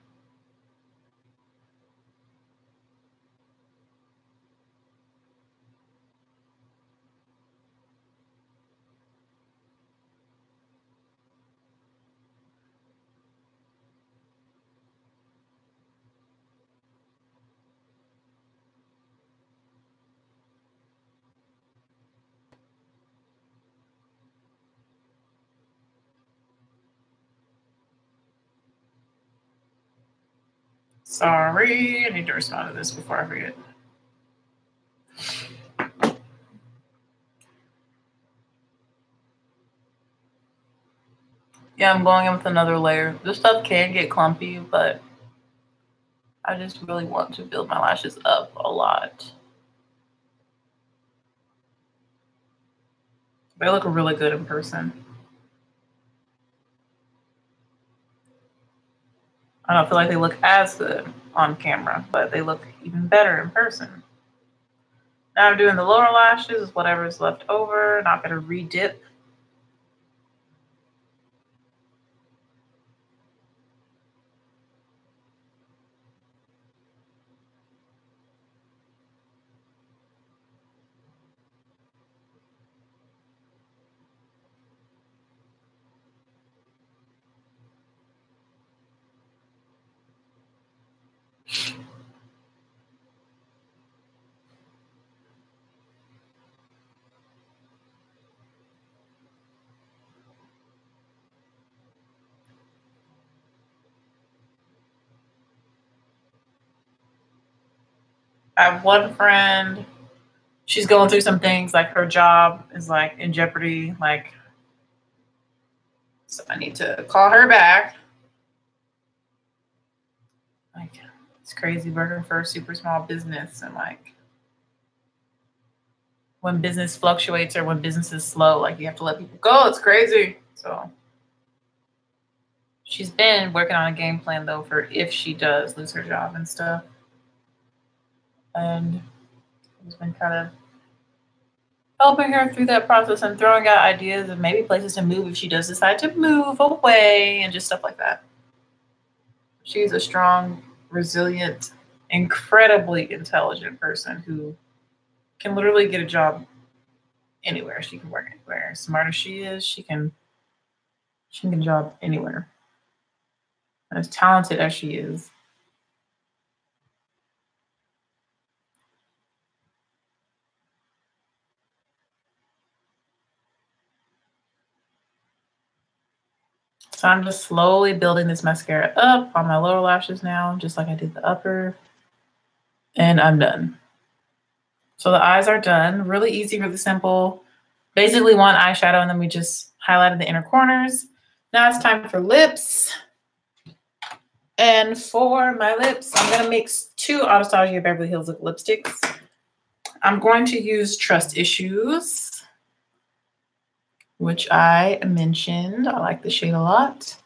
Sorry, I need to respond to this before I forget. Yeah, I'm going in with another layer. This stuff can get clumpy, but I just really want to build my lashes up a lot. They look really good in person. I don't feel like they look as good on camera, but they look even better in person. Now I'm doing the lower lashes, whatever's left over. Not going to re-dip. I have one friend, she's going through some things, like her job is like in jeopardy, like, so I need to call her back. Like, it's crazy working for a super small business, and like when business fluctuates or when business is slow, like you have to let people go. It's crazy. So she's been working on a game plan though for if she does lose her job and stuff. And it's been kind of helping her through that process and throwing out ideas of maybe places to move if she does decide to move away and just stuff like that. She's a strong, resilient, incredibly intelligent person who can literally get a job anywhere. She can work anywhere. As smart as she is, she can get a job anywhere. And as talented as she is. So I'm just slowly building this mascara up on my lower lashes now, just like I did the upper. And I'm done. So the eyes are done. Really easy, really simple. Basically one eyeshadow, and then we just highlighted the inner corners. Now it's time for lips. And for my lips, I'm going to mix 2 Anastasia Beverly Hills lipsticks. I'm going to use Trust Issues, which I mentioned. I like the shade a lot.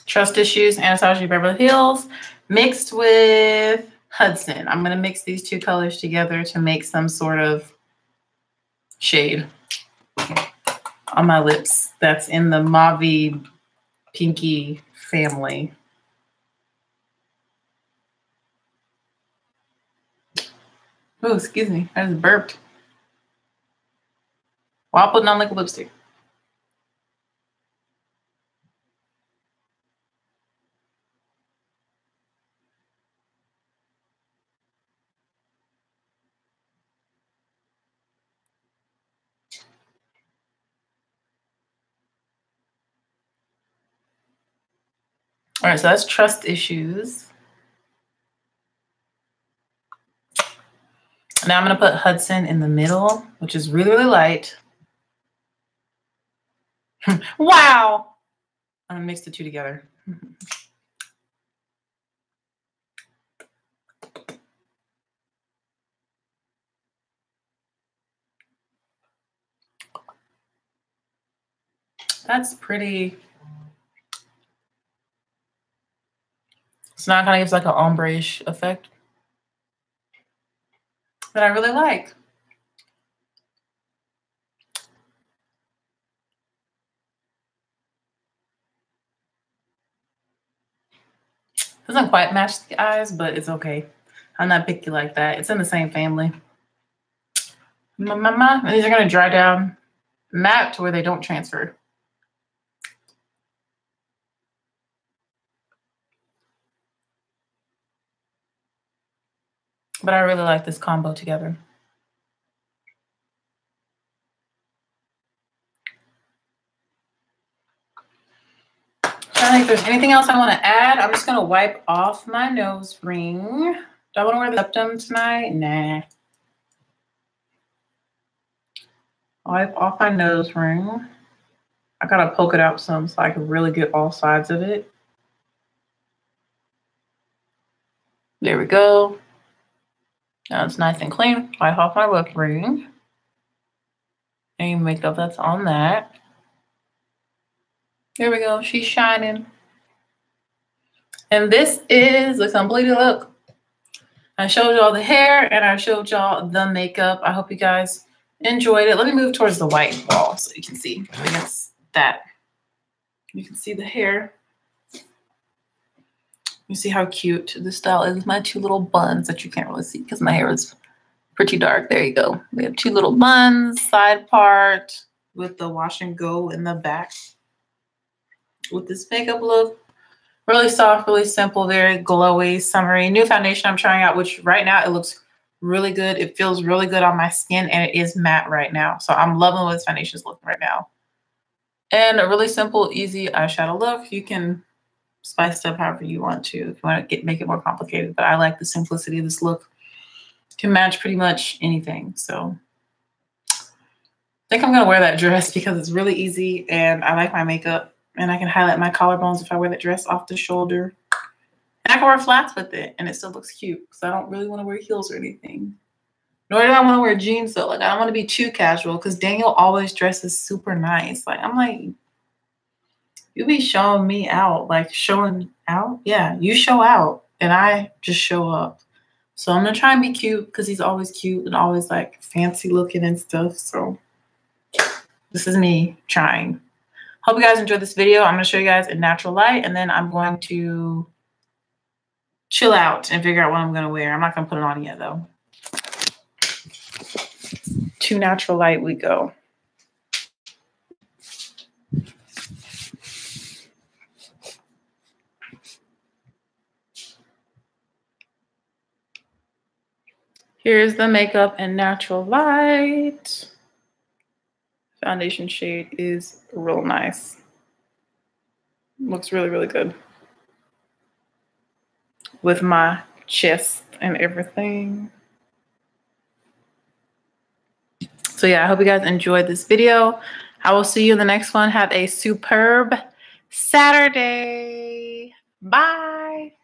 Trust Issues, Anastasia Beverly Hills, mixed with Hudson. I'm going to mix these 2 colors together to make some sort of shade on my lips that's in the mauve pinky family. Oh, excuse me. I just burped while putting on liquid lipstick. All right, so that's Trust Issues. Now I'm going to put Hudson in the middle, which is really, really light. Wow. I'm going to mix the 2 together. That's pretty So now it kind of gives like an ombre-ish effect that I really like. Doesn't quite match the eyes, but it's okay. I'm not picky like that. It's in the same family. And these are going to dry down matte to where they don't transfer. But I really like this combo together. I think if there's anything else I want to add, I'm just going to wipe off my nose ring. Do I want to wear the septum tonight? Nah. Wipe off my nose ring. I got to poke it out some so I can really get all sides of it. There we go. Now it's nice and clean. Wipe off my lip ring. Any makeup that's on that. There we go. She's shining. And this is the completed look. I showed y'all the hair and I showed y'all the makeup. I hope you guys enjoyed it. Let me move towards the white wall so you can see against that. You can see the hair. You see how cute this style is with my two little buns that you can't really see because my hair is pretty dark. There you go. We have two little buns, side part with the wash and go in the back. With this makeup look. Really soft, really simple, very glowy, summery. New foundation I'm trying out, which right now it looks really good. It feels really good on my skin and it is matte right now. So I'm loving what this foundation is looking right now. And a really simple, easy eyeshadow look. You can spice it up however you want to if you want to make it more complicated. But I like the simplicity of this look. Can match pretty much anything. So I think I'm going to wear that dress because it's really easy and I like my makeup. And I can highlight my collarbones if I wear that dress off the shoulder. And I can wear flats with it and it still looks cute because I don't really want to wear heels or anything. Nor do I want to wear jeans though. Like I don't want to be too casual because Daniel always dresses super nice. Like I'm like, you be showing me out. Like showing out? Yeah, you show out and I just show up. So I'm going to try and be cute because he's always cute and always like fancy looking and stuff. So this is me trying. Hope you guys enjoyed this video. I'm going to show you guys in natural light, and then I'm going to chill out and figure out what I'm going to wear. I'm not going to put it on yet, though. To natural light we go. Here's the makeup in natural light. Foundation shade is real nice. Looks really, really good. With my chest and everything. So yeah, I hope you guys enjoyed this video. I will see you in the next one. Have a superb Saturday. Bye.